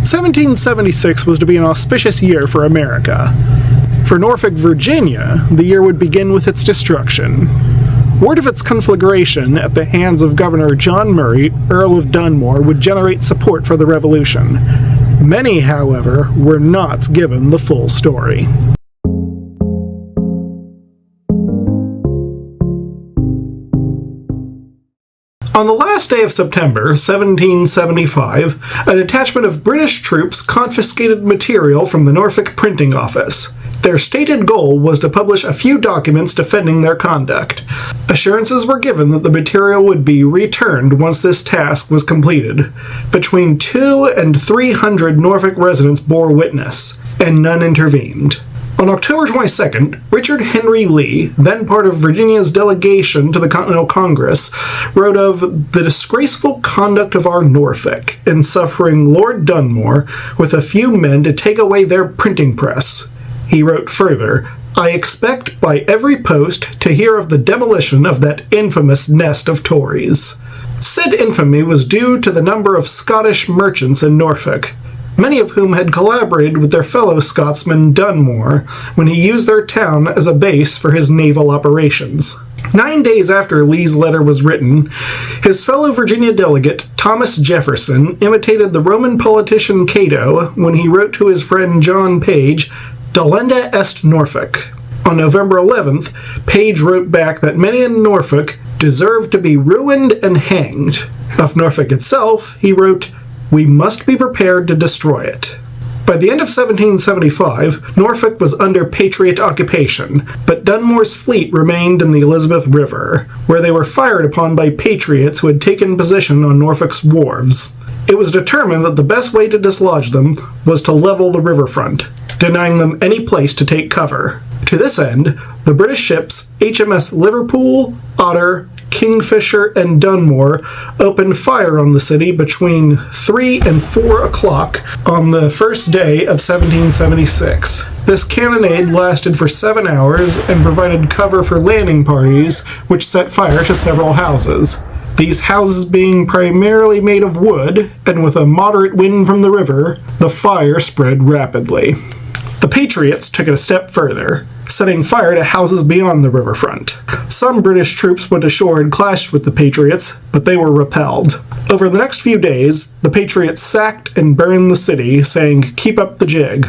1776 was to be an auspicious year for America. For Norfolk, Virginia, the year would begin with its destruction. Word of its conflagration at the hands of Governor John Murray, Earl of Dunmore, would generate support for the revolution. Many, however, were not given the full story. On the last day of September, 1775, a detachment of British troops confiscated material from the Norfolk printing office. Their stated goal was to publish a few documents defending their conduct. Assurances were given that the material would be returned once this task was completed. Between 200 and 300 Norfolk residents bore witness, and none intervened. On October 22nd, Richard Henry Lee, then part of Virginia's delegation to the Continental Congress, wrote of the disgraceful conduct of our Norfolk in suffering Lord Dunmore with a few men to take away their printing press. He wrote further, "I expect by every post to hear of the demolition of that infamous nest of Tories." Said infamy was due to the number of Scottish merchants in Norfolk, many of whom had collaborated with their fellow Scotsman Dunmore when he used their town as a base for his naval operations. 9 days after Lee's letter was written, his fellow Virginia delegate Thomas Jefferson imitated the Roman politician Cato when he wrote to his friend John Page, "Delenda est Norfolk." On November 11th, Page wrote back that many in Norfolk deserved to be ruined and hanged. Of Norfolk itself, he wrote, "We must be prepared to destroy it." By the end of 1775, Norfolk was under Patriot occupation, but Dunmore's fleet remained in the Elizabeth River, where they were fired upon by Patriots who had taken position on Norfolk's wharves. It was determined that the best way to dislodge them was to level the riverfront, denying them any place to take cover. To this end, the British ships HMS Liverpool, Otter, Kingfisher, and Dunmore opened fire on the city between 3 and 4 o'clock on the first day of 1776. This cannonade lasted for 7 hours and provided cover for landing parties, which set fire to several houses. These houses being primarily made of wood, and with a moderate wind from the river, the fire spread rapidly. The Patriots took it a step further, setting fire to houses beyond the riverfront. Some British troops went ashore and clashed with the Patriots, but they were repelled. Over the next few days, the Patriots sacked and burned the city, saying, "Keep up the jig."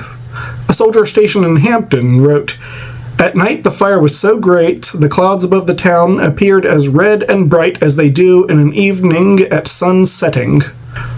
A soldier stationed in Hampton wrote, "At night the fire was so great, the clouds above the town appeared as red and bright as they do in an evening at sun setting."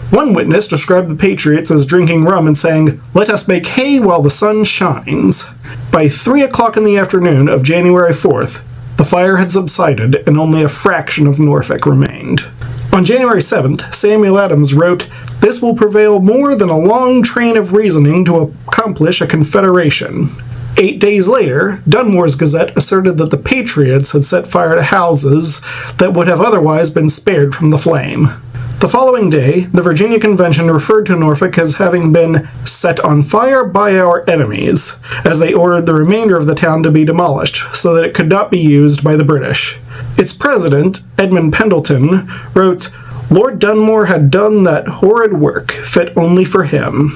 One witness described the Patriots as drinking rum and saying, "Let us make hay while the sun shines." By 3 o'clock in the afternoon of January 4th, the fire had subsided and only a fraction of Norfolk remained. On January 7th, Samuel Adams wrote, "This will prevail more than a long train of reasoning to accomplish a confederation." 8 days later, Dunmore's Gazette asserted that the Patriots had set fire to houses that would have otherwise been spared from the flame. The following day, the Virginia Convention referred to Norfolk as having been set on fire by our enemies, as they ordered the remainder of the town to be demolished so that it could not be used by the British. Its president, Edmund Pendleton, wrote, "Lord Dunmore had done that horrid work, fit only for him."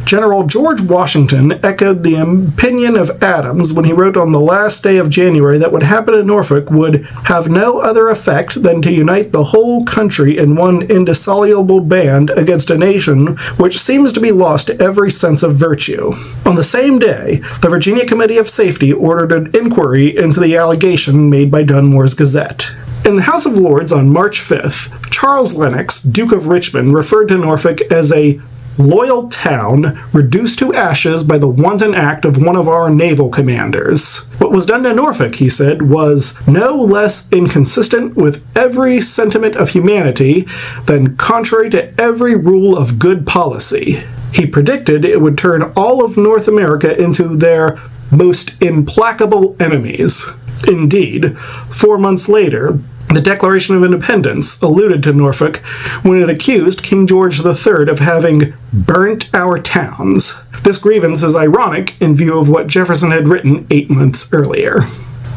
General George Washington echoed the opinion of Adams when he wrote on the last day of January that what happened in Norfolk would have no other effect than to unite the whole country in one indissoluble band against a nation which seems to be lost to every sense of virtue. On the same day, the Virginia Committee of Safety ordered an inquiry into the allegation made by Dunmore's Gazette. In the House of Lords on March 5th, Charles Lennox, Duke of Richmond, referred to Norfolk as a loyal town reduced to ashes by the wanton act of one of our naval commanders. What was done to Norfolk, he said, was no less inconsistent with every sentiment of humanity than contrary to every rule of good policy. He predicted it would turn all of North America into their most implacable enemies. Indeed, 4 months later, the Declaration of Independence alluded to Norfolk when it accused King George III of having burnt our towns. This grievance is ironic in view of what Jefferson had written 8 months earlier.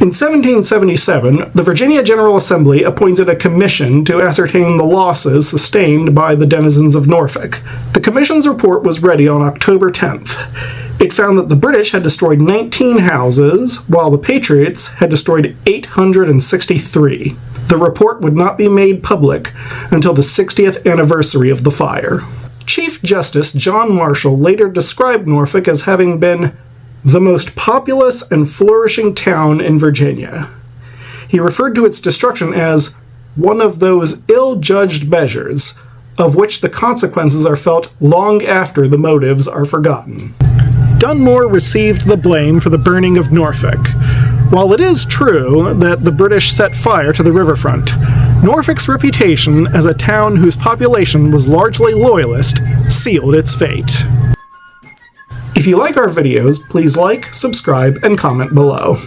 In 1777, the Virginia General Assembly appointed a commission to ascertain the losses sustained by the denizens of Norfolk. The commission's report was ready on October 10th. It found that the British had destroyed 19 houses, while the Patriots had destroyed 863. The report would not be made public until the 60th anniversary of the fire. Chief Justice John Marshall later described Norfolk as having been the most populous and flourishing town in Virginia. He referred to its destruction as one of those ill-judged measures, of which the consequences are felt long after the motives are forgotten. Dunmore received the blame for the burning of Norfolk. While it is true that the British set fire to the riverfront, Norfolk's reputation as a town whose population was largely Loyalist sealed its fate. If you like our videos, please like, subscribe, and comment below.